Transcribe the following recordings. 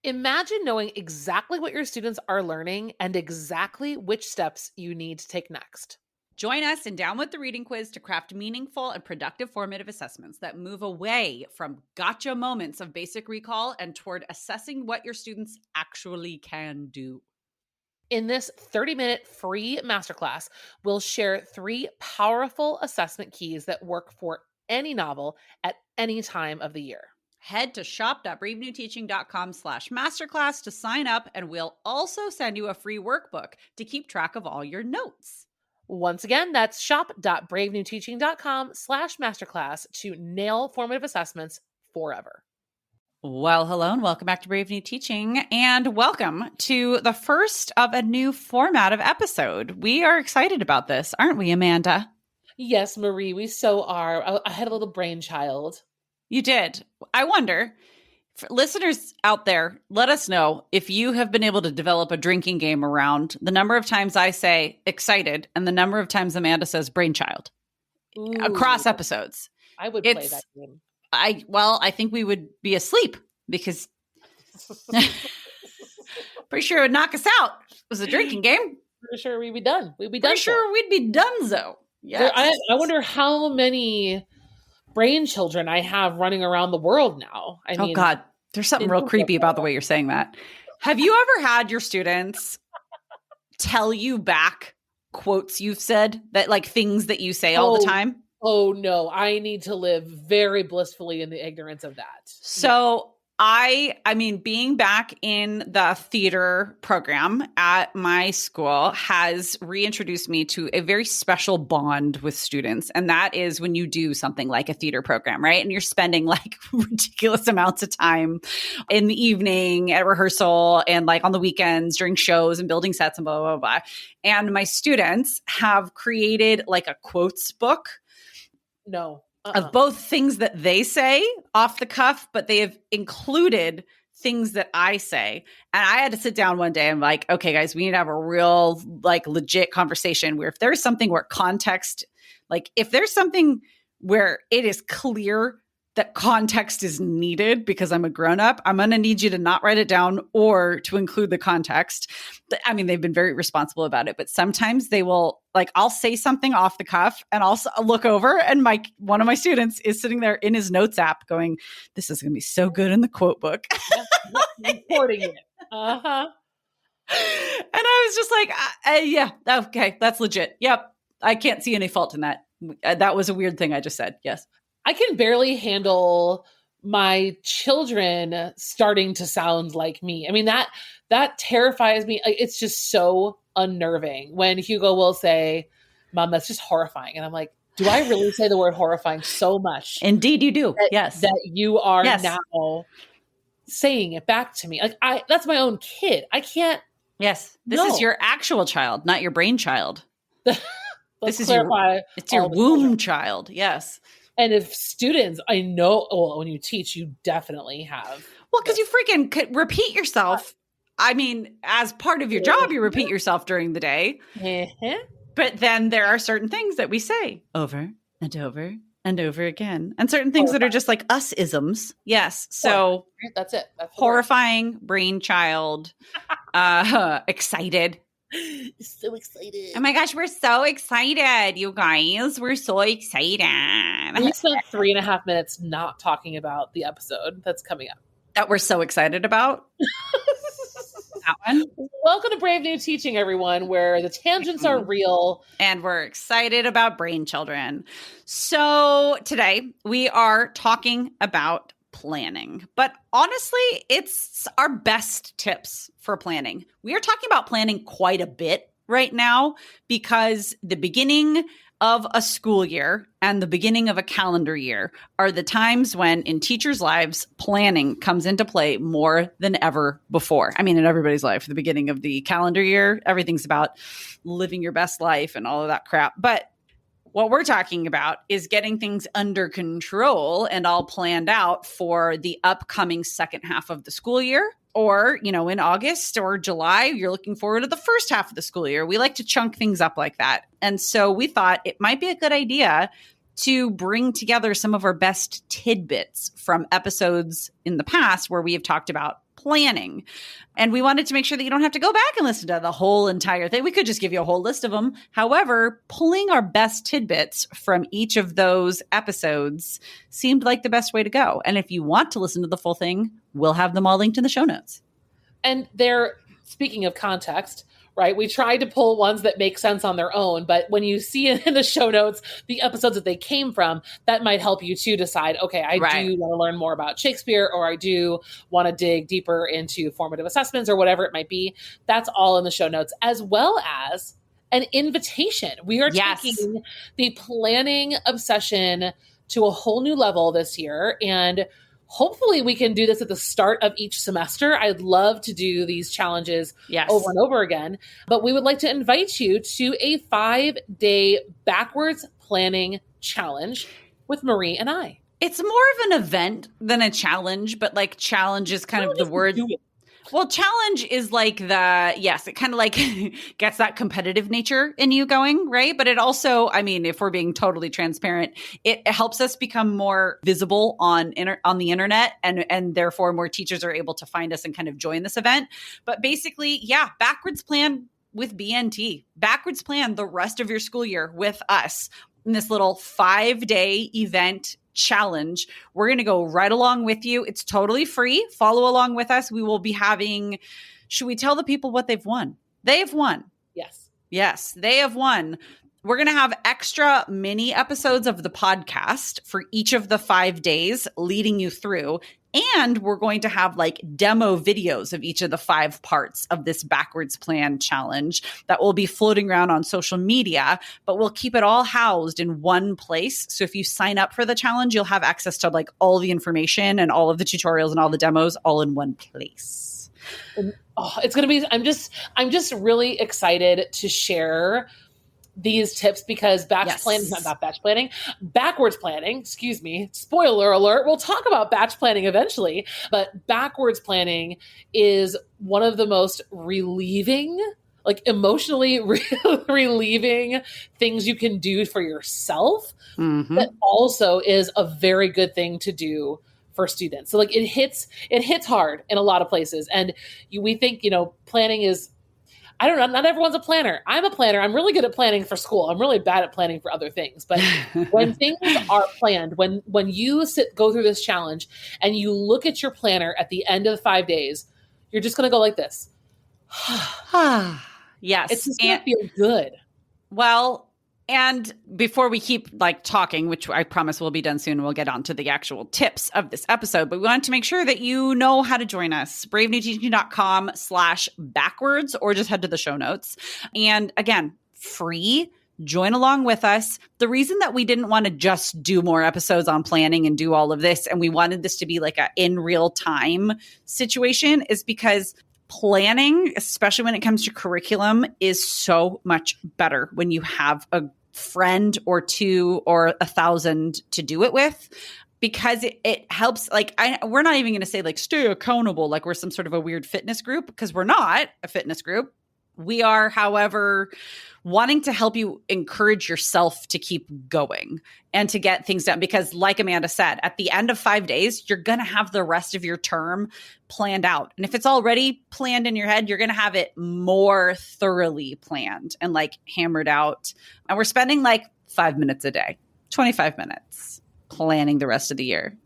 Imagine knowing exactly what your students are learning and exactly which steps you need to take next. Join us in Down with the Reading Quiz to craft meaningful and productive formative assessments that move away from gotcha moments of basic recall and toward assessing what your students actually can do. In this 30-minute free masterclass, we'll share 3 powerful assessment keys that work for any novel at any time of the year. Head to shop.bravenewteaching.com/masterclass to sign up, and we'll also send you a free workbook to keep track of all your notes. Once again, that's shop.bravenewteaching.com/masterclass to nail formative assessments forever. Well, hello and welcome back to Brave New Teaching, and welcome to the first of a new format of episode. We are excited about this, aren't we, Amanda? Yes, Marie, we so are. I had a little brainchild. You did. I wonder, for listeners out there, let us know if you have been able to develop a drinking game around the number of times I say excited and the number of times Amanda says brainchild across episodes. I would play that game. I think we would be asleep because pretty sure it would knock us out. It was a drinking game. Pretty sure we'd be done. Pretty sure we'd be donezo. Yeah. I wonder how many brain children I have running around the world now. I mean, oh God, there's something real creepy about the way you're saying that. Have you ever had your students tell you back quotes you've said, that like things that you say all the time? Oh no, I need to live very blissfully in the ignorance of that. So I mean, being back in the theater program at my school has reintroduced me to a very special bond with students. And that is when you do something like a theater program, right? And you're spending like ridiculous amounts of time in the evening at rehearsal and like on the weekends during shows and building sets and blah, blah, blah. And my students have created like a quotes book. No. Of both things that they say off the cuff, but they have included things that I say. And I had to sit down one day and like, okay, guys, we need to have a real, like, legit conversation where if there's something where context, like if there's something where it is clear that context is needed because I'm a grown-up, I'm going to need you to not write it down or to include the context. I mean, they've been very responsible about it, but sometimes they will, like, I'll say something off the cuff and I'll look over and one of my students is sitting there in his notes app going, this is going to be so good in the quote book. Recording it. Uh-huh. And I was just like, yeah, okay, that's legit. Yep. I can't see any fault in that. That was a weird thing I just said. Yes. I can barely handle my children starting to sound like me. I mean, that terrifies me. It's just so unnerving when Hugo will say, Mom, that's just horrifying. And I'm like, do I really say the word horrifying so much? Indeed you do. Yes. That you are now saying it back to me. Like that's my own kid. I can't. Yes. This is your actual child, not your brainchild. This is your womb child. Yes. And if students, I know, well, when you teach, you definitely have. Well, because you freaking could repeat yourself. I mean, as part of your job, you repeat yourself during the day. But then there are certain things that we say over and over and over again. And certain things that are just like us-isms. Yes. So that's it. That's horrifying, brainchild, excited. So excited. Oh my gosh, we're so excited, you guys. We're so excited. We spent 3.5 minutes not talking about the episode that's coming up. That we're so excited about? That one? Welcome to Brave New Teaching, everyone, where the tangents are real. And we're excited about brain children. So today we are talking about planning. But honestly, it's our best tips for planning. We are talking about planning quite a bit right now because the beginning of a school year and the beginning of a calendar year are the times when in teachers' lives, planning comes into play more than ever before. I mean, in everybody's life, the beginning of the calendar year, everything's about living your best life and all of that crap. But what we're talking about is getting things under control and all planned out for the upcoming second half of the school year. Or, you know, in August or July, you're looking forward to the first half of the school year. We like to chunk things up like that. And so we thought it might be a good idea to bring together some of our best tidbits from episodes in the past where we have talked about planning. And we wanted to make sure that you don't have to go back and listen to the whole entire thing. We could just give you a whole list of them. However, pulling our best tidbits from each of those episodes seemed like the best way to go. And if you want to listen to the full thing, we'll have them all linked in the show notes. And they're, speaking of context, right? We tried to pull ones that make sense on their own, but when you see in the show notes the episodes that they came from, that might help you to decide, okay, I do want to learn more about Shakespeare, or I do want to dig deeper into formative assessments, or whatever it might be. That's all in the show notes, as well as an invitation. We are taking the planning obsession to a whole new level this year, and hopefully we can do this at the start of each semester. I'd love to do these challenges over and over again, but we would like to invite you to a 5-day backwards planning challenge with Marie and I. It's more of an event than a challenge, but like challenge is kind of the word. Well, challenge is like it kind of like gets that competitive nature in you going, right? But it also, I mean, if we're being totally transparent, it helps us become more visible on the internet, and therefore more teachers are able to find us and kind of join this event. But basically, backwards plan with BNT, backwards plan the rest of your school year with us in this little 5-day event challenge. We're going to go right along with you. It's totally free. Follow along with us. We will be having, should we tell the people what they've won? They have won. Yes, they have won. We're going to have extra mini episodes of the podcast for each of the 5 days leading you through. And we're going to have like demo videos of each of the 5 parts of this backwards plan challenge that will be floating around on social media, but we'll keep it all housed in one place. So if you sign up for the challenge, you'll have access to like all the information and all of the tutorials and all the demos all in one place. It's going to be, I'm just really excited to share these tips, because backwards planning, excuse me, spoiler alert, we'll talk about batch planning eventually, but backwards planning is one of the most relieving, like emotionally relieving things you can do for yourself. That also is a very good thing to do for students. So like it hits hard in a lot of places. And we think, planning is, I don't know, not everyone's a planner. I'm a planner. I'm really good at planning for school. I'm really bad at planning for other things. But when things are planned, when you go through this challenge and you look at your planner at the end of the 5 days, you're just going to go like this. Yes. It's just going to feel good. Well, and before we keep like talking, which I promise will be done soon, we'll get on to the actual tips of this episode, but we wanted to make sure that you know how to join us. bravenewteaching.com/backwards, or just head to the show notes. And again, free. Join along with us. The reason that we didn't want to just do more episodes on planning and do all of this, and we wanted this to be like a in real time situation, is because planning, especially when it comes to curriculum, is so much better when you have a friend or two or 1,000 to do it with, because it helps. Like we're not even going to say like stay accountable like we're some sort of a weird fitness group, because we're not a fitness group. We are, however, wanting to help you encourage yourself to keep going and to get things done. Because like Amanda said, at the end of 5 days, you're going to have the rest of your term planned out. And if it's already planned in your head, you're going to have it more thoroughly planned and like hammered out. And we're spending like 5 minutes a day, 25 minutes planning the rest of the year.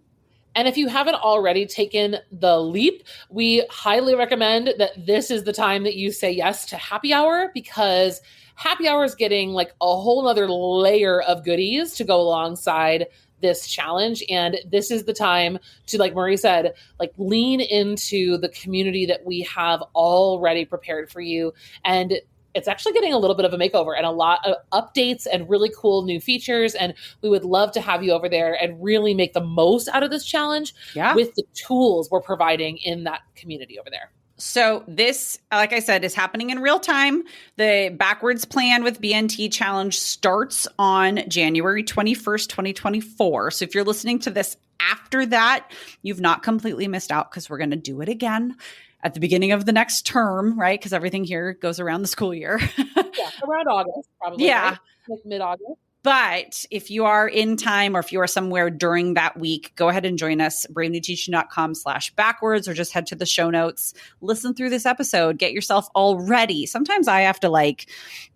And if you haven't already taken the leap, we highly recommend that this is the time that you say yes to happy hour, because happy hour is getting like a whole nother layer of goodies to go alongside this challenge. And this is the time to, like Marie said, like lean into the community that we have already prepared for you. And it's actually getting a little bit of a makeover and a lot of updates and really cool new features. And we would love to have you over there and really make the most out of this challenge with the tools we're providing in that community over there. So this, like I said, is happening in real time. The Backwards Plan with BNT Challenge starts on January 21st, 2024. So if you're listening to this after that, you've not completely missed out, because we're going to do it again at the beginning of the next term, right? Because everything here goes around the school year. Around August, probably. Yeah. Right? Like mid-August. But if you are in time or if you are somewhere during that week, go ahead and join us, bravenewteaching.com/backwards, or just head to the show notes, listen through this episode, get yourself all ready. Sometimes I have to like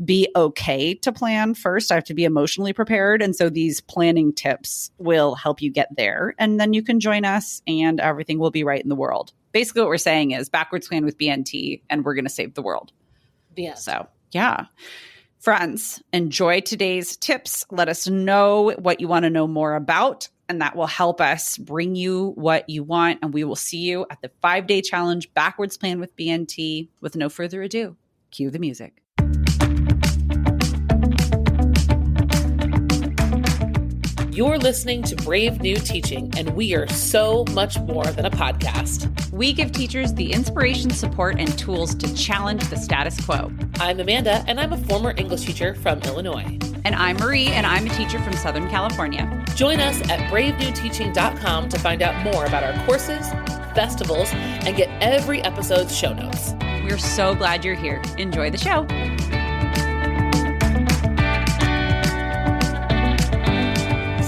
be okay to plan first. I have to be emotionally prepared. And so these planning tips will help you get there. And then you can join us and everything will be right in the world. Basically what we're saying is backwards plan with BNT and we're going to save the world. Yeah. So yeah. Friends, enjoy today's tips. Let us know what you want to know more about, and that will help us bring you what you want. And we will see you at the 5-day challenge backwards plan with BNT. With no further ado, cue the music. You're listening to Brave New Teaching, and we are so much more than a podcast. We give teachers the inspiration, support, and tools to challenge the status quo. I'm Amanda, and I'm a former English teacher from Illinois. And I'm Marie, and I'm a teacher from Southern California. Join us at bravenewteaching.com to find out more about our courses, festivals, and get every episode's show notes. We're so glad you're here. Enjoy the show.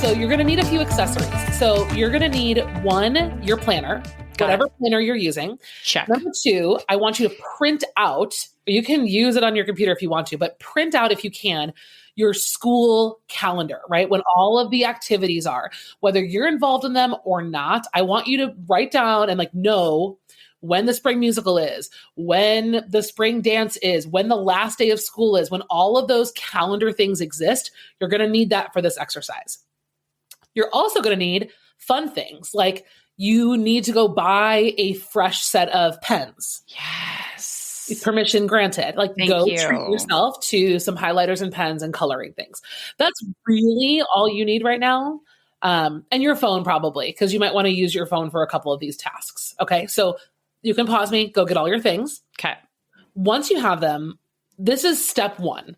So you're going to need a few accessories. So you're going to need one, your planner, whatever planner you're using. Check. Number two, I want you to print out, you can use it on your computer if you want to, but print out if you can, your school calendar, right? When all of the activities are, whether you're involved in them or not, I want you to write down and like know when the spring musical is, when the spring dance is, when the last day of school is, when all of those calendar things exist. You're going to need that for this exercise. You're also going to need fun things, like you need to go buy a fresh set of pens. Yes. Permission granted. Like Thank go you. treat yourself to some highlighters and pens and coloring things. That's really all you need right now. And your phone probably, because you might want to use your phone for a couple of these tasks. Okay. So you can pause me, go get all your things. Okay. Once you have them, this is step one.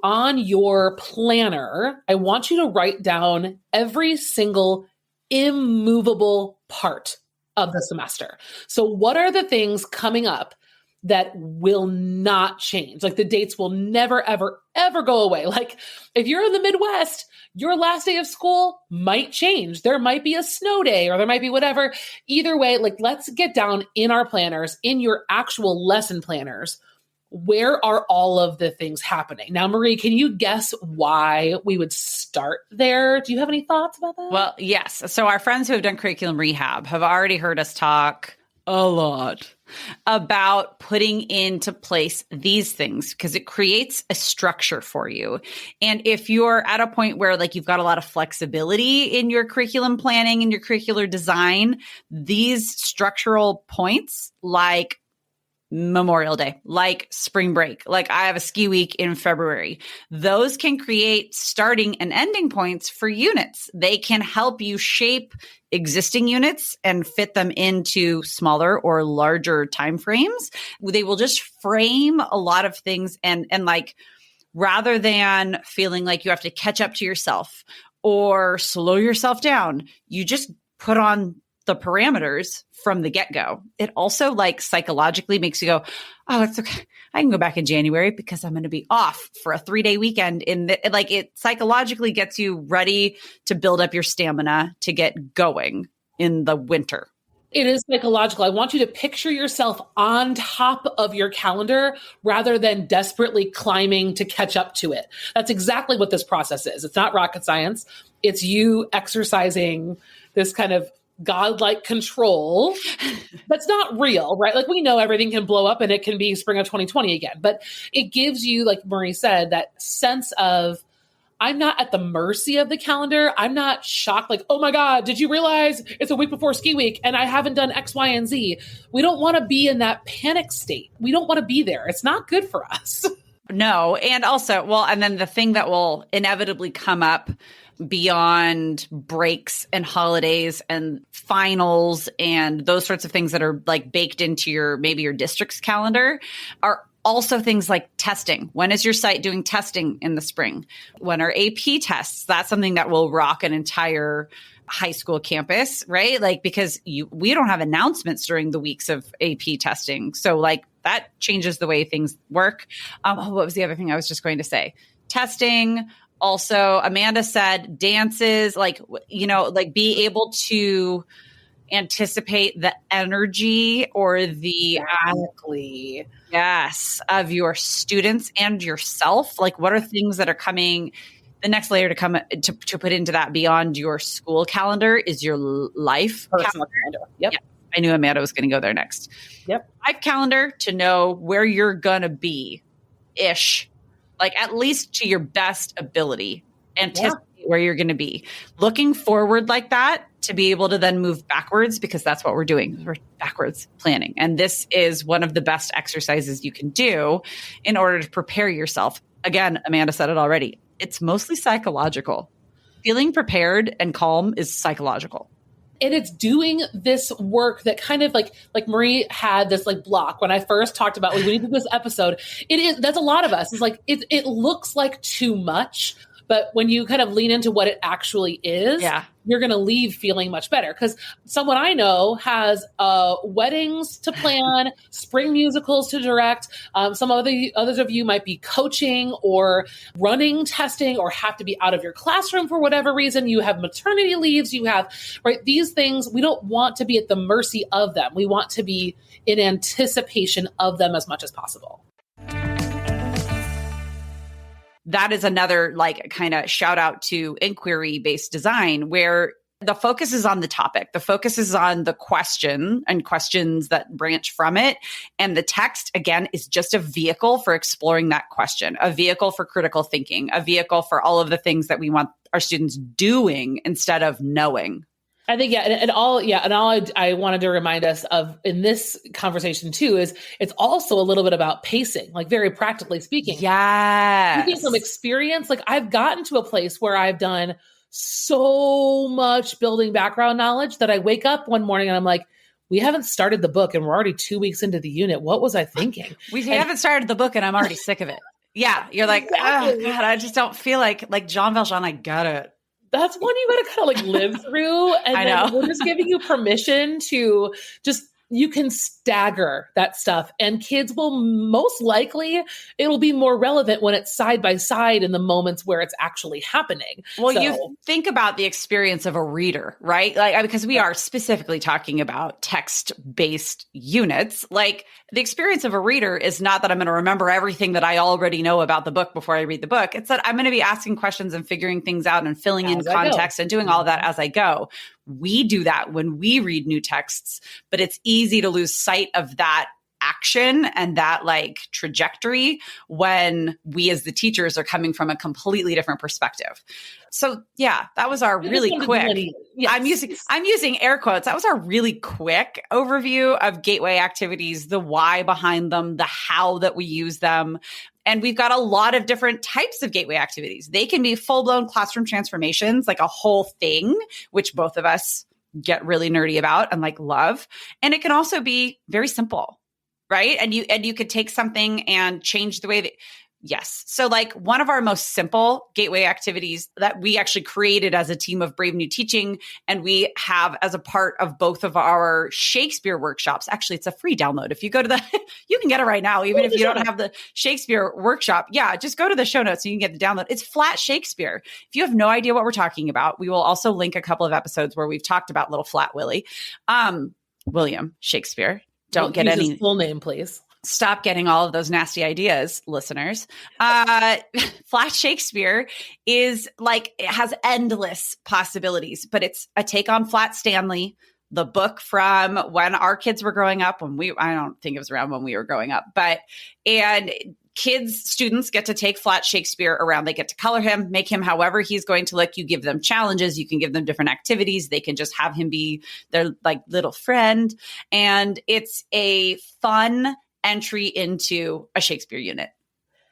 On your planner, I want you to write down every single immovable part of the semester. So what are the things coming up that will not change? Like the dates will never, ever, ever go away. Like if you're in the Midwest, your last day of school might change. There might be a snow day or there might be whatever. Either way, like let's get down in our planners, in your actual lesson planners. Where are all of the things happening? Now, Marie, can you guess why we would start there? Do you have any thoughts about that? Well, yes. So our friends who have done curriculum rehab have already heard us talk a lot about putting into place these things because it creates a structure for you. And if you're at a point where like you've got a lot of flexibility in your curriculum planning and your curricular design, these structural points like Memorial Day, like spring break, like I have a ski week in February. Those can create starting and ending points for units. They can help you shape existing units and fit them into smaller or larger timeframes. They will just frame a lot of things and like rather than feeling like you have to catch up to yourself or slow yourself down, you just put on the parameters from the get-go. It also like psychologically makes you go, oh, it's okay. I can go back in January because I'm going to be off for a 3-day weekend like it psychologically gets you ready to build up your stamina to get going in the winter. It is psychological. I want you to picture yourself on top of your calendar rather than desperately climbing to catch up to it. That's exactly what this process is. It's not rocket science. It's you exercising this kind of godlike control that's not real, right? Like we know everything can blow up and it can be spring of 2020 again, but it gives you, like Marie said, that sense of I'm not at the mercy of the calendar. I'm not shocked like, oh my God, did you realize it's a week before ski week and I haven't done X, Y, and Z? We don't want to be in that panic state. We don't want to be there. It's not good for us. No. And also, well, and then the thing that will inevitably come up beyond breaks and holidays and finals and those sorts of things that are like baked into your, maybe your district's calendar are also things like testing. When is your site doing testing in the spring? When are AP tests? That's something that will rock an entire high school campus, right? Like, because we don't have announcements during the weeks of AP testing. So like that changes the way things work. What was the other thing I was just going to say? Testing. Also, Amanda said dances, like, like be able to anticipate the energy or the Exactly. yes of your students and yourself. Like, what are things that are coming? The next layer to come to put into that beyond your school calendar is your life Personal calendar. Yep. Yeah, I knew Amanda was going to go there next. Yep. Life calendar to know where you're going to be ish, like at least to your best ability, anticipate where you're going to be. Looking forward like that to be able to then move backwards, because that's what we're doing. We're backwards planning. And this is one of the best exercises you can do in order to prepare yourself. Again, Amanda said it already. It's mostly psychological. Feeling prepared and calm is psychological. And it's doing this work that kind of like Marie had this like block when I first talked about like, we need to do this episode. That's a lot of us. It's like, it looks like too much, but when you kind of lean into what it actually is, you're going to leave feeling much better. Because someone I know has weddings to plan, spring musicals to direct. Some of the others of you might be coaching or running testing or have to be out of your classroom for whatever reason. You have maternity leaves. You have, right? These things, we don't want to be at the mercy of them. We want to be in anticipation of them as much as possible. That is another like kind of shout out to inquiry-based design, where the focus is on the topic. The focus is on the question and questions that branch from it. And the text, again, is just a vehicle for exploring that question, a vehicle for critical thinking, a vehicle for all of the things that we want our students doing instead of knowing. I think, and all I wanted to remind us of in this conversation too, is it's also a little bit about pacing, like very practically speaking. Yes. Speaking from experience, like I've gotten to a place where I've done so much building background knowledge that I wake up one morning and I'm like, we haven't started the book and we're already 2 weeks into the unit. What was I thinking? We haven't started the book and I'm already sick of it. Yeah. You're like, exactly. Oh God, I just don't feel like Jean Valjean, I got it. That's one you got to kind of like live through. And I know. We're just giving you permission to just, you can stagger that stuff and kids will most likely, it'll be more relevant when it's side by side in the moments where it's actually happening. Well, you think about the experience of a reader, right? Like, because we are specifically talking about text-based units. Like the experience of a reader is not that I'm going to remember everything that I already know about the book before I read the book. It's that I'm going to be asking questions and figuring things out and filling in context and doing all of that as I go. We do that when we read new texts, but it's easy to lose sight of that action and that like trajectory when we as the teachers are coming from a completely different perspective. So yeah, that was our really quick, yes. I'm using air quotes. That was our really quick overview of gateway activities, the why behind them, the how that we use them. And we've got a lot of different types of gateway activities. They can be full-blown classroom transformations, like a whole thing, which both of us get really nerdy about and like love. And it can also be very simple, right? And you could take something and change the way that, yes. So like one of our most simple gateway activities that we actually created as a team of Brave New Teaching, and we have as a part of both of our Shakespeare workshops. Actually, it's a free download. If you go to you can get it right now, even if you don't have the Shakespeare workshop. Yeah, just go to the show notes and you can get the download. It's flat Shakespeare. If you have no idea what we're talking about, we will also link a couple of episodes where we've talked about Little Flat Willie. William Shakespeare. Don't get any his full name, please. Stop getting all of those nasty ideas, listeners. Flat Shakespeare is like, it has endless possibilities, but it's a take on Flat Stanley, the book from when our kids were growing up, I don't think it was around when we were growing up, and students get to take Flat Shakespeare around. They get to color him, make him however he's going to look. You give them challenges. You can give them different activities. They can just have him be their like little friend. And it's a fun entry into a Shakespeare unit.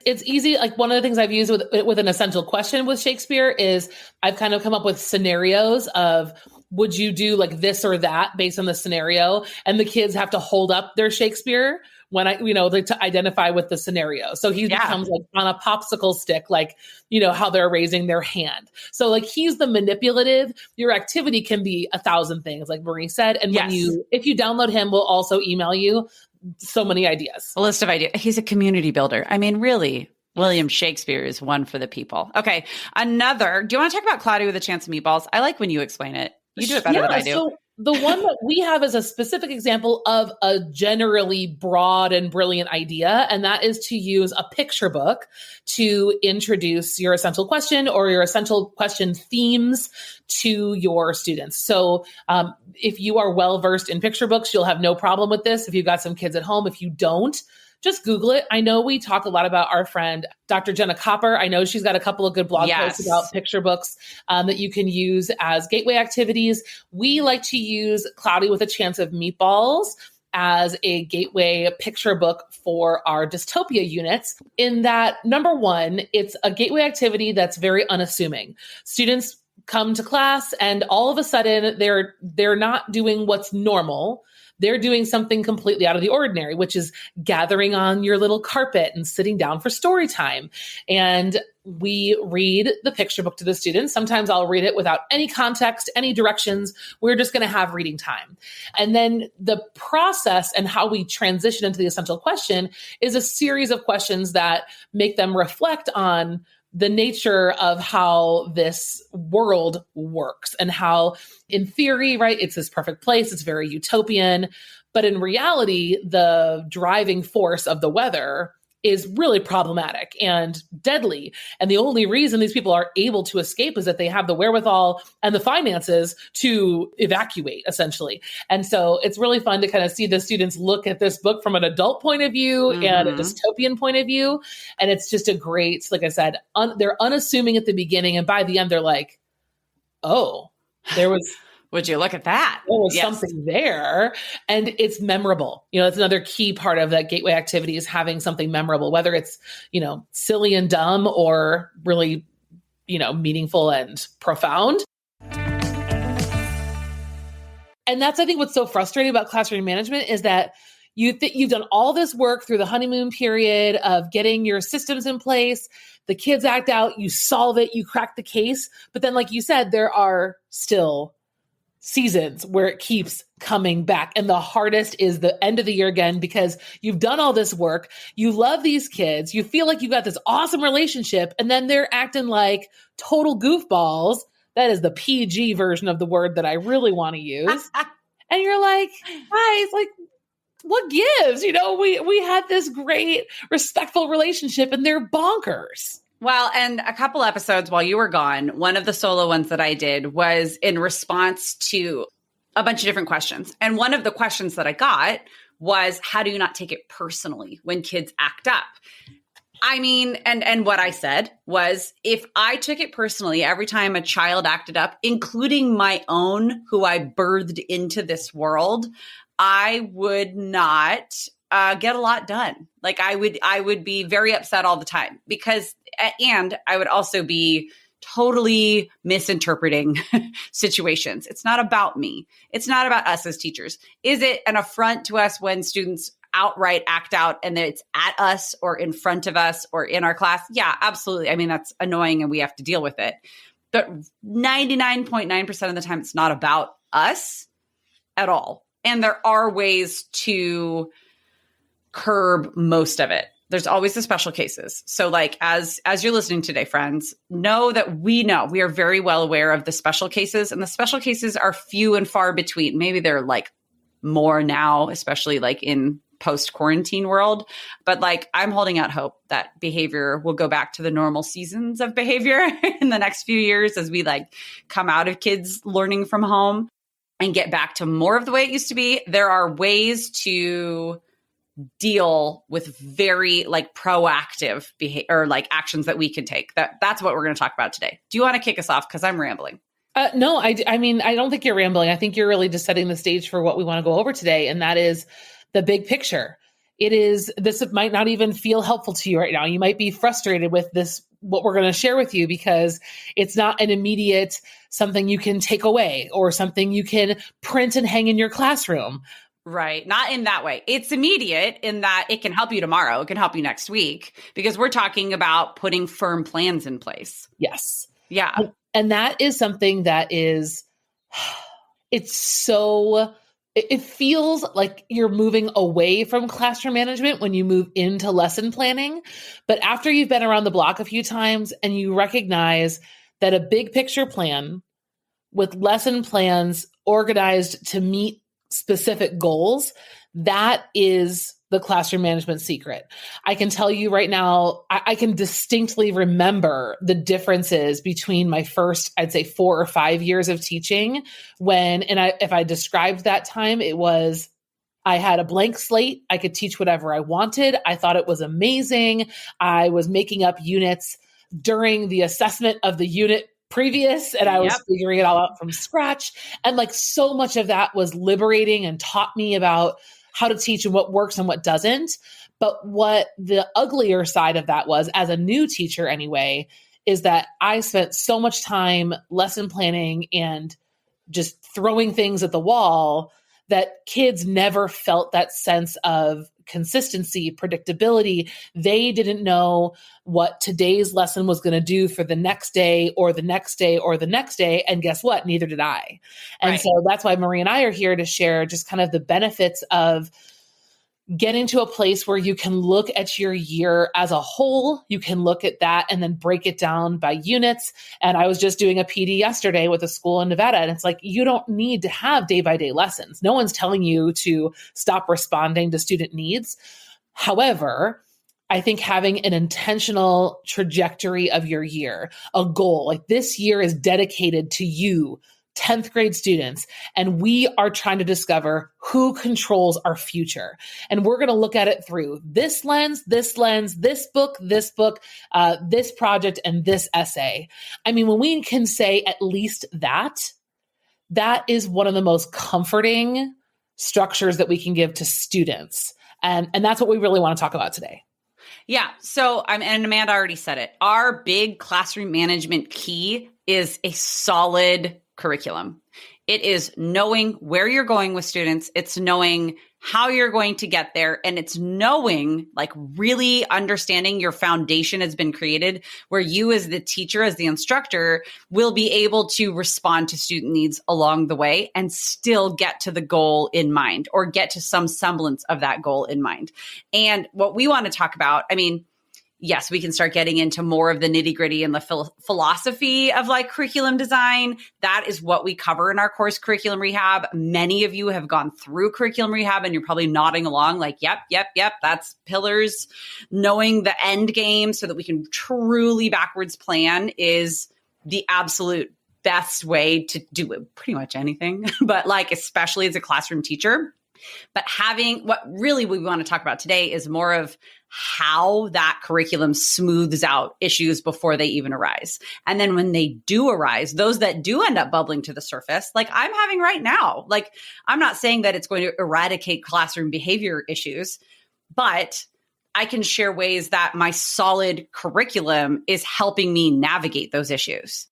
It's easy. Like one of the things I've used with an essential question with Shakespeare is I've kind of come up with scenarios of, would you do like this or that based on the scenario? And the kids have to hold up their Shakespeare when to identify with the scenario. So he becomes like on a popsicle stick, like, how they're raising their hand. So like he's the manipulative. Your activity can be 1,000 things, like Marie said. And if you download him, we'll also email you so many ideas. A list of ideas. He's a community builder. I mean, really, William Shakespeare is one for the people. Okay. Another, do you want to talk about Cloudy with a Chance of Meatballs? I like when you explain it. You do it better than I do. So the one that we have is a specific example of a generally broad and brilliant idea, and that is to use a picture book to introduce your essential question or your essential question themes to your students. So if you are well-versed in picture books, you'll have no problem with this. If you've got some kids at home, if you don't, just Google it. I know we talk a lot about our friend, Dr. Jenna Copper. I know she's got a couple of good blog posts about picture books that you can use as gateway activities. We like to use Cloudy with a Chance of Meatballs as a gateway picture book for our dystopia units, in that, number one, it's a gateway activity that's very unassuming. Students come to class and all of a sudden they're not doing what's normal. They're doing something completely out of the ordinary, which is gathering on your little carpet and sitting down for story time. And we read the picture book to the students. Sometimes I'll read it without any context, any directions. We're just going to have reading time. And then the process and how we transition into the essential question is a series of questions that make them reflect on the nature of how this world works and how, in theory, right, it's this perfect place, it's very utopian, but in reality, the driving force of the weather is really problematic and deadly. And the only reason these people are able to escape is that they have the wherewithal and the finances to evacuate, essentially. And so it's really fun to kind of see the students look at this book from an adult point of view and a dystopian point of view. And it's just a great, like I said, they're unassuming at the beginning. And by the end, they're like, oh, there was... Would you look at that? There was something there. And it's memorable. That's another key part of that gateway activity, is having something memorable, whether it's, silly and dumb or really, meaningful and profound. And that's, I think, what's so frustrating about classroom management is that you've done all this work through the honeymoon period of getting your systems in place. The kids act out, you solve it, you crack the case. But then, like you said, there are still seasons where it keeps coming back. And the hardest is the end of the year again, because you've done all this work. You love these kids. You feel like you've got this awesome relationship. And then they're acting like total goofballs. That is the PG version of the word that I really want to use. And you're like, guys, like, what gives? We had this great, respectful relationship and they're bonkers. Well, and a couple episodes while you were gone, one of the solo ones that I did was in response to a bunch of different questions. And one of the questions that I got was, how do you not take it personally when kids act up? I mean, and what I said was, if I took it personally every time a child acted up, including my own, who I birthed into this world, I would not get a lot done. Like I would be very upset all the time and I would also be totally misinterpreting situations. It's not about me. It's not about us as teachers. Is it an affront to us when students outright act out and it's at us or in front of us or in our class? Yeah, absolutely. I mean, that's annoying and we have to deal with it. But 99.9% of the time, it's not about us at all. And there are ways to curb most of it. There's always the special cases. So like, as you're listening today, friends, know that we are very well aware of the special cases, and the special cases are few and far between. Maybe they're like more now, especially like in post-quarantine world. But like, I'm holding out hope that behavior will go back to the normal seasons of behavior in the next few years as we like come out of kids learning from home and get back to more of the way it used to be. There are ways to deal with very like proactive behavior or like actions that we can take. That's what we're going to talk about today. Do you want to kick us off? Because I'm rambling. No, I mean, I don't think you're rambling. I think you're really just setting the stage for what we want to go over today. And that is the big picture. This might not even feel helpful to you right now. You might be frustrated with this, what we're going to share with you, because it's not an immediate something you can take away or something you can print and hang in your classroom. Right. Not in that way. It's immediate in that it can help you tomorrow. It can help you next week, because we're talking about putting firm plans in place. Yes. Yeah. And that is something that is, it's so it feels like you're moving away from classroom management when you move into lesson planning. But after you've been around the block a few times and you recognize that a big picture plan with lesson plans organized to meet specific goals, that is the classroom management secret. I can tell you right now, I can distinctly remember the differences between my first, I'd say 4 or 5 years of teaching if I described that time, it was, I had a blank slate. I could teach whatever I wanted. I thought it was amazing. I was making up units during the assessment of the unit previous, and I was figuring it all out from scratch. And like so much of that was liberating and taught me about how to teach and what works and what doesn't. But what the uglier side of that was, as a new teacher anyway, is that I spent so much time lesson planning and just throwing things at the wall that kids never felt that sense of consistency, predictability. They didn't know what today's lesson was going to do for the next day or the next day or the next day. And guess what? Neither did I. And so that's why Marie and I are here to share just kind of the benefits of getting to a place where you can look at your year as a whole. You can look at that and then break it down by units. And I was just doing a PD yesterday with a school in Nevada. And it's like, you don't need to have day-by-day lessons. No one's telling you to stop responding to student needs. However, I think having an intentional trajectory of your year, a goal, like this year is dedicated to you, 10th grade students, and we are trying to discover who controls our future. And we're going to look at it through this lens, this book, this project, and this essay. I mean, when we can say at least that, that is one of the most comforting structures that we can give to students. And that's what we really want to talk about today. Yeah. So, and Amanda already said it. Our big classroom management key is a solid curriculum. It is knowing where you're going with students. It's knowing how you're going to get there. And it's knowing, like really understanding your foundation has been created where you as the teacher, as the instructor, will be able to respond to student needs along the way and still get to the goal in mind or get to some semblance of that goal in mind. And what we want to talk about, I mean, yes, we can start getting into more of the nitty gritty and the philosophy of like curriculum design. That is what we cover in our course, Curriculum Rehab. Many of you have gone through Curriculum Rehab and you're probably nodding along like, yep, that's pillars. Knowing the end game so that we can truly backwards plan is the absolute best way to do pretty much anything, but like, especially as a classroom teacher. But having what really we want to talk about today is more of how that curriculum smooths out issues before they even arise. And then when they do arise, those that do end up bubbling to the surface, like I'm having right now, like I'm not saying that it's going to eradicate classroom behavior issues, but I can share ways that my solid curriculum is helping me navigate those issues.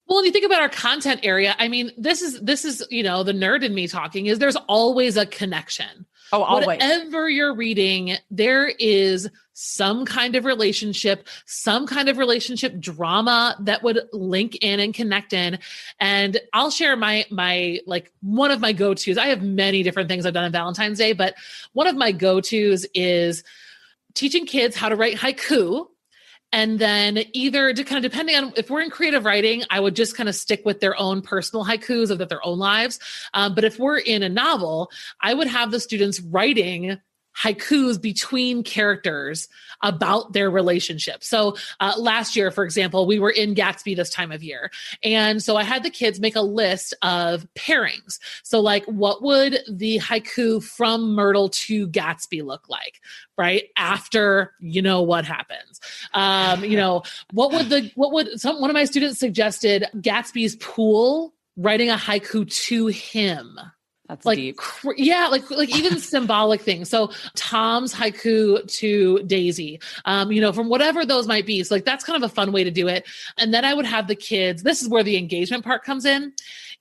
Well, when you think about our content area, I mean, this is, the nerd in me talking is there's always a connection. Oh, always. Whatever you're reading, there is some kind of relationship drama that would link in and connect in. And I'll share my like one of my go-tos. I have many different things I've done on Valentine's Day, but one of my go-tos is teaching kids how to write haiku. And then either to kind of depending on if we're in creative writing, I would just kind of stick with their own personal haikus of their own lives. But if we're in a novel, I would have the students writing haikus between characters about their relationship. So last year, for example, we were in Gatsby this time of year. And so I had the kids make a list of pairings. So like, what would the haiku from Myrtle to Gatsby look like, right? After, what happens, one of my students suggested Gatsby's pool writing a haiku to him. That's like, deep. Like even symbolic things. So Tom's haiku to Daisy, from whatever those might be. So like, that's kind of a fun way to do it. And then I would have the kids, this is where the engagement part comes in,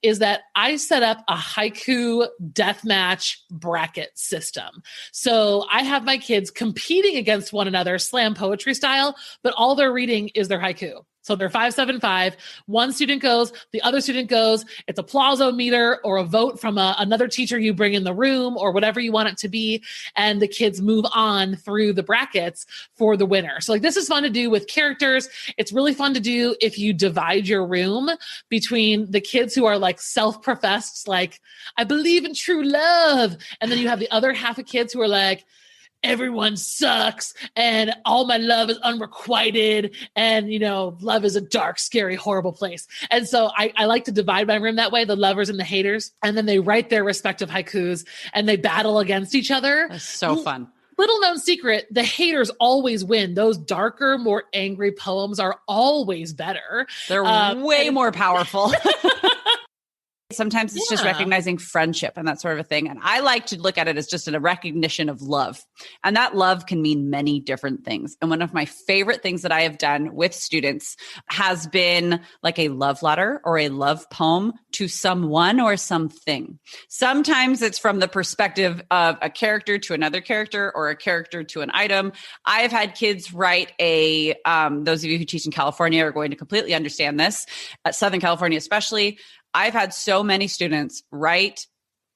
is that I set up a haiku deathmatch bracket system. So I have my kids competing against one another, slam poetry style, but all they're reading is their haiku. So they're 575. One student goes, the other student goes. It's a applause-o-meter or a vote from another teacher you bring in the room or whatever you want it to be. And the kids move on through the brackets for the winner. So like this is fun to do with characters. It's really fun to do if you divide your room between the kids who are like self-professed, like, I believe in true love. And then you have the other half of kids who are like, everyone sucks and all my love is unrequited and love is a dark, scary, horrible place. And so I like to divide my room that way, the lovers and the haters, and then they write their respective haikus and they battle against each other. That's so fun. Little known secret, the haters always win. Those darker, more angry poems are always better. They're way more powerful. Sometimes it's just recognizing friendship and that sort of a thing. And I like to look at it as just a recognition of love. And that love can mean many different things. And one of my favorite things that I have done with students has been like a love letter or a love poem to someone or something. Sometimes it's from the perspective of a character to another character or a character to an item. I've had kids write those of you who teach in California are going to completely understand this, Southern California especially. I've had so many students write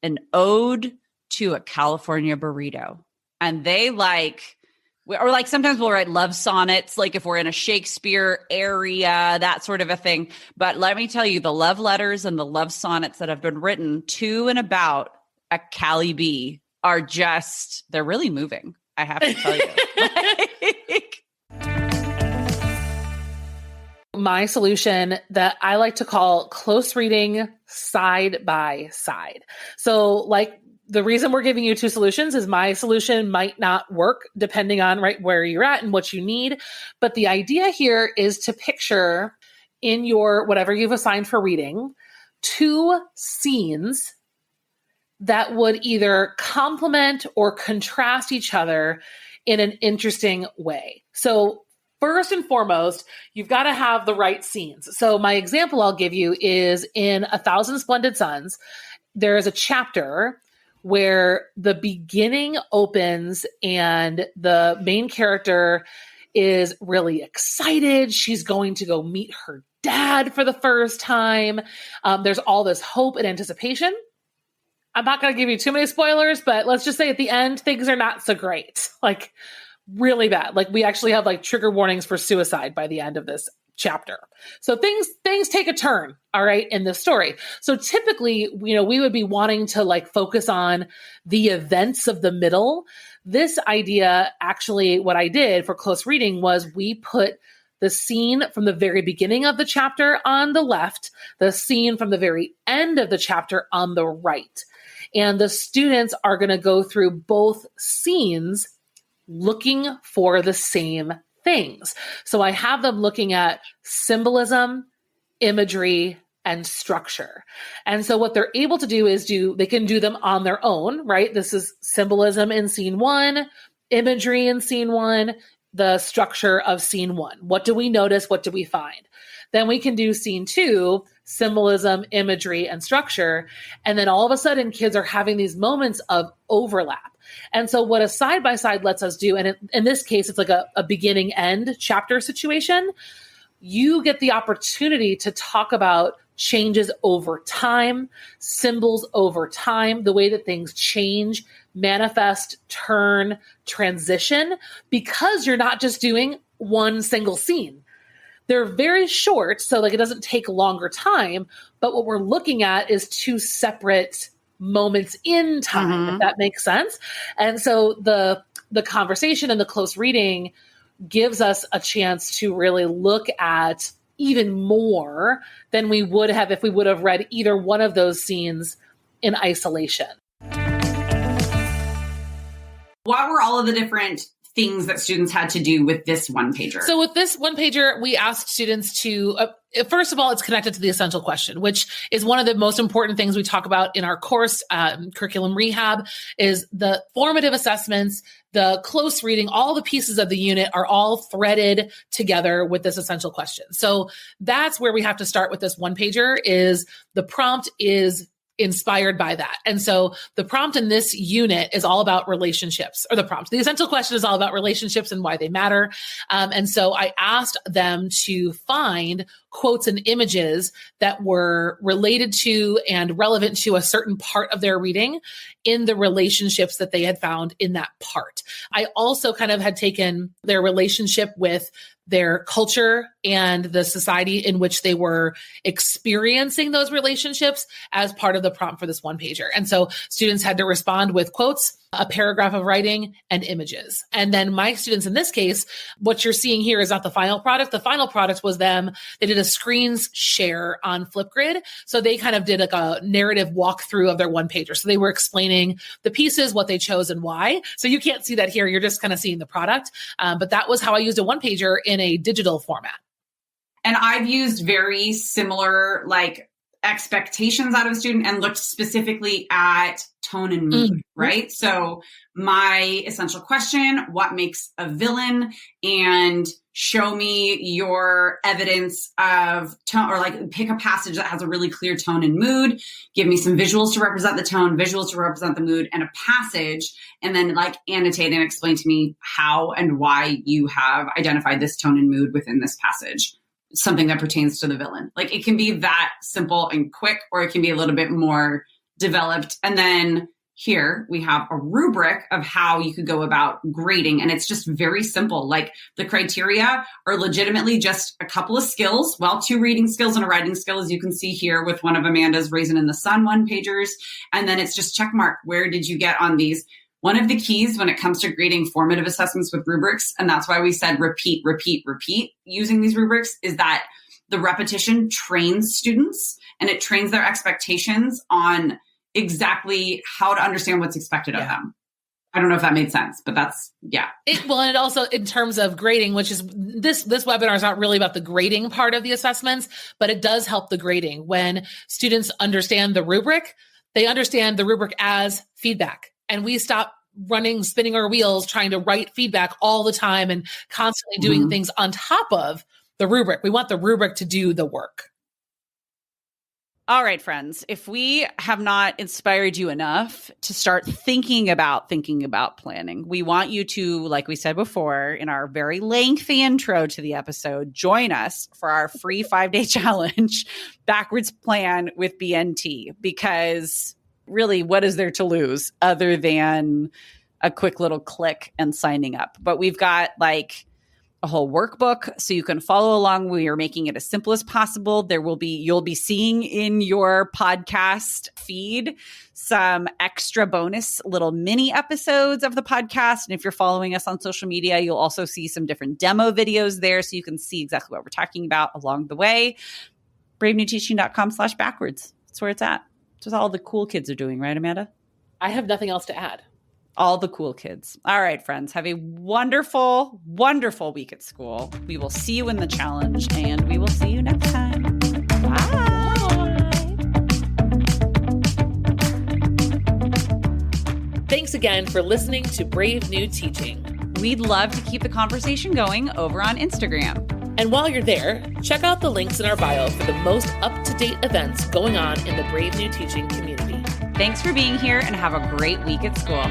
an ode to a California burrito, and they sometimes we'll write love sonnets, like if we're in a Shakespeare area, that sort of a thing. But let me tell you, the love letters and the love sonnets that have been written to and about a Cali bee are they're really moving. I have to tell you. My solution that I like to call close reading side by side. So like the reason we're giving you two solutions is my solution might not work depending on right where you're at and what you need. But the idea here is to picture in your whatever you've assigned for reading, two scenes that would either complement or contrast each other in an interesting way. So first and foremost, you've got to have the right scenes. So my example I'll give you is in A Thousand Splendid Suns. There is a chapter where the beginning opens and the main character is really excited. She's going to go meet her dad for the first time. There's all this hope and anticipation. I'm not going to give you too many spoilers, but let's just say at the end, things are not so great. Like, really bad. Like we actually have like trigger warnings for suicide by the end of this chapter. So things take a turn, all right, in this story. So typically, we would be wanting to like focus on the events of the middle. This idea, actually, what I did for close reading was we put the scene from the very beginning of the chapter on the left, the scene from the very end of the chapter on the right. And the students are going to go through both scenes looking for the same things. So I have them looking at symbolism, imagery, and structure. And so what they're able to do is they can do them on their own, right? This is symbolism in scene one, imagery in scene one, the structure of scene one. What do we notice? What do we find? Then we can do scene two, symbolism, imagery, and structure. And then all of a sudden, kids are having these moments of overlap. And so what a side-by-side lets us do, and in this case, it's like a beginning-end chapter situation, you get the opportunity to talk about changes over time, symbols over time, the way that things change, manifest, turn, transition, because you're not just doing one single scene. They're very short, so like it doesn't take longer time, but what we're looking at is two separate moments in time, if that makes sense. And so the conversation and the close reading gives us a chance to really look at even more than we would have if we would have read either one of those scenes in isolation. What were all of the different things that students had to do with this one pager? So with this one pager, we asked students to, first of all, it's connected to the essential question, which is one of the most important things we talk about in our course, curriculum rehab, is the formative assessments, the close reading, all the pieces of the unit are all threaded together with this essential question. So that's where we have to start with this one pager. Is the prompt is inspired by that. And so the prompt in this unit is all about relationships, or the essential question is all about relationships and why they matter. And so I asked them to find quotes and images that were related to and relevant to a certain part of their reading in the relationships that they had found in that part. I also kind of had taken their relationship with their culture and the society in which they were experiencing those relationships as part of the prompt for this one pager. And so students had to respond with quotes, a paragraph of writing, and images. And then my students in this case, what you're seeing here is not the final product. The final product was them. They did a screens share on Flipgrid. So they kind of did like a narrative walkthrough of their one pager. So they were explaining the pieces, what they chose and why. So you can't see that here. You're just kind of seeing the product. But that was how I used a one pager in a digital format. And I've used very similar expectations out of a student and looked specifically at tone and mood, right? So my essential question, what makes a villain? And show me your evidence of tone, or pick a passage that has a really clear tone and mood. Give me some visuals to represent the tone, visuals to represent the mood, and a passage. And then annotate and explain to me how and why you have identified this tone and mood within this passage. Something that pertains to the villain. It can be that simple and quick, or it can be a little bit more developed. And then here we have a rubric of how you could go about grading. And it's just very simple. The criteria are legitimately just a couple of skills. Well, 2 reading skills and a writing skill, as you can see here with one of Amanda's Raisin in the Sun one pagers. And then it's just check mark. Where did you get on these? One of the keys when it comes to grading formative assessments with rubrics, and that's why we said repeat, repeat, repeat using these rubrics, is that the repetition trains students and it trains their expectations on exactly how to understand what's expected of them. I don't know if that made sense, but that's, yeah. And it also, in terms of grading, which is this webinar is not really about the grading part of the assessments, but it does help the grading. When students understand the rubric, they understand the rubric as feedback. And we stop spinning our wheels, trying to write feedback all the time and constantly doing things on top of the rubric. We want the rubric to do the work. All right, friends, if we have not inspired you enough to start thinking about planning, we want you to, like we said before, in our very lengthy intro to the episode, join us for our free 5-day challenge, Backwards Plan with BNT, because really, what is there to lose other than a quick little click and signing up? But we've got a whole workbook so you can follow along. We are making it as simple as possible. You'll be seeing in your podcast feed some extra bonus little mini episodes of the podcast. And if you're following us on social media, you'll also see some different demo videos there so you can see exactly what we're talking about along the way. bravenewteaching.com/backwards. That's where it's at. That's what all the cool kids are doing, right, Amanda? I have nothing else to add. All the cool kids. All right, friends, have a wonderful, wonderful week at school. We will see you in the challenge, and we will see you next time. Bye. Thanks again for listening to Brave New Teaching. We'd love to keep the conversation going over on Instagram. And while you're there, check out the links in our bio for the most up-to-date events going on in the Brave New Teaching community. Thanks for being here and have a great week at school.